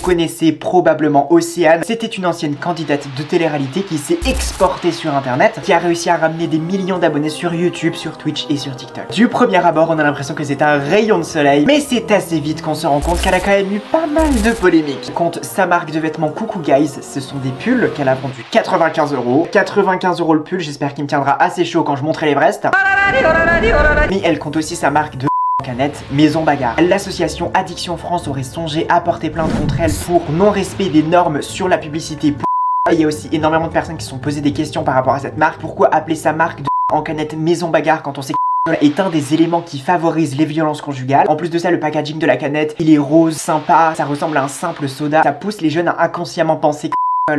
connaissez probablement Océane. C'était une ancienne candidate de télé-réalité qui s'est exportée sur internet, qui a réussi à ramener des millions d'abonnés sur YouTube, sur Twitch et sur TikTok. Du premier abord, on a l'impression que c'est un rayon de soleil, mais c'est assez vite qu'on se rend compte qu'elle a quand même eu pas mal de polémiques. Compte sa marque de vêtements Coucou Guys, ce sont des pulls qu'elle a vendus 95 €. 95 € le pull, j'espère qu'il me tiendra assez chaud quand je monterai l'Everest. Mais elle compte aussi sa marque de canette Maison Bagarre. L'association Addiction France aurait songé à porter plainte contre elle pour non-respect des normes sur la publicité. Et il y a aussi énormément de personnes qui se sont posées des questions par rapport à cette marque. Pourquoi appeler sa marque de en canette Maison Bagarre quand on sait que est un des éléments qui favorise les violences conjugales. En plus de ça, le packaging de la canette, il est rose, sympa, ça ressemble à un simple soda. Ça pousse les jeunes à inconsciemment penser que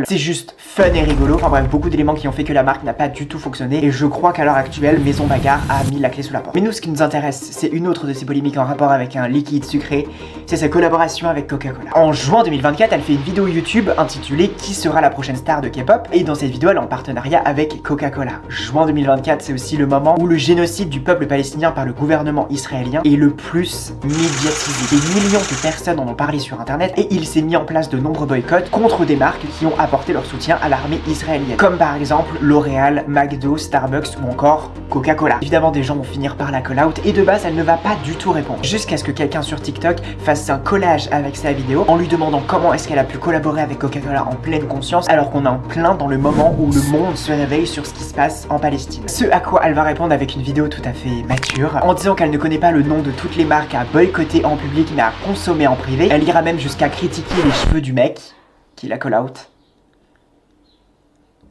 c'est juste fun et rigolo. Enfin bref, beaucoup d'éléments qui ont fait que la marque n'a pas du tout fonctionné. Et je crois qu'à l'heure actuelle, Maison Bagarre a mis la clé sous la porte. Mais nous, ce qui nous intéresse, c'est une autre de ces polémiques en rapport avec un liquide sucré. C'est sa collaboration avec Coca-Cola. En juin 2024, elle fait une vidéo YouTube intitulée Qui sera la prochaine star de K-pop. Et dans cette vidéo, elle est en partenariat avec Coca-Cola. Juin 2024, c'est aussi le moment où le génocide du peuple palestinien par le gouvernement israélien est le plus médiatisé. Des millions de personnes en ont parlé sur internet et il s'est mis en place de nombreux boycotts contre des marques qui ont apporté leur soutien à l'armée israélienne, comme par exemple L'Oréal, McDo, Starbucks ou encore Coca-Cola. Évidemment, des gens vont finir par la call-out et de base, elle ne va pas du tout répondre, jusqu'à ce que quelqu'un sur TikTok fasse un collage avec sa vidéo en lui demandant comment est-ce qu'elle a pu collaborer avec Coca-Cola en pleine conscience alors qu'on est en plein dans le moment où le monde se réveille sur ce qui se passe en Palestine. Ce à quoi elle va répondre avec une vidéo tout à fait mature, en disant qu'elle ne connaît pas le nom de toutes les marques à boycotter en public mais à consommer en privé. Elle ira même jusqu'à critiquer les cheveux du mec qui la call-out.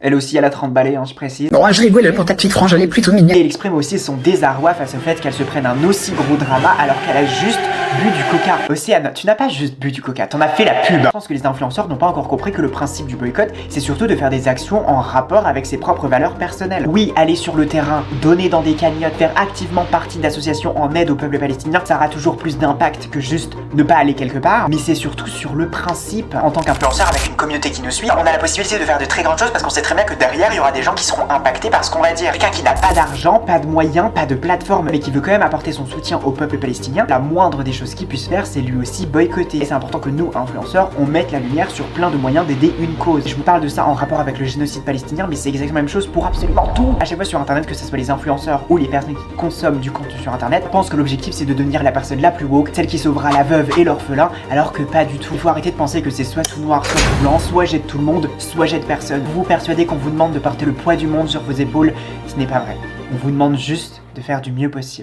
Elle aussi, elle a 30 balais, hein, je précise. Bon, je rigole pour ta petite frange, elle est plutôt mignonne. Et elle exprime aussi son désarroi face au fait qu'elle se prenne un aussi gros drama alors qu'elle a juste bu du coca. Océane, tu n'as pas juste bu du coca, t'en as fait la pub. Je pense que les influenceurs n'ont pas encore compris que le principe du boycott, c'est surtout de faire des actions en rapport avec ses propres valeurs personnelles. Oui, aller sur le terrain, donner dans des cagnottes, faire activement partie d'associations en aide au peuple palestinien, ça aura toujours plus d'impact que juste ne pas aller quelque part. Mais c'est surtout sur le principe. En tant qu'influenceur avec une communauté qui nous suit, on a la possibilité de faire de très grandes choses parce qu'on sait très bien que derrière il y aura des gens qui seront impactés par ce qu'on va dire. Quelqu'un qui n'a pas d'argent, pas de moyens, pas de plateforme, mais qui veut quand même apporter son soutien au peuple palestinien, la moindre des choses qu'il puisse faire, c'est lui aussi boycotter. Et c'est important que nous, influenceurs, on mette la lumière sur plein de moyens d'aider une cause. Je vous parle de ça en rapport avec le génocide palestinien, mais c'est exactement la même chose pour absolument tout. À chaque fois sur internet, que ce soit les influenceurs ou les personnes qui consomment du contenu sur internet, pensent que l'objectif c'est de devenir la personne la plus woke, celle qui sauvera la veuve et l'orphelin, alors que pas du tout. Il faut arrêter de penser que c'est soit tout noir, soit tout blanc, soit jette tout le monde, soit jette personne. Vous vous persuadez qu'on vous demande de porter le poids du monde sur vos épaules, ce n'est pas vrai. On vous demande juste de faire du mieux possible.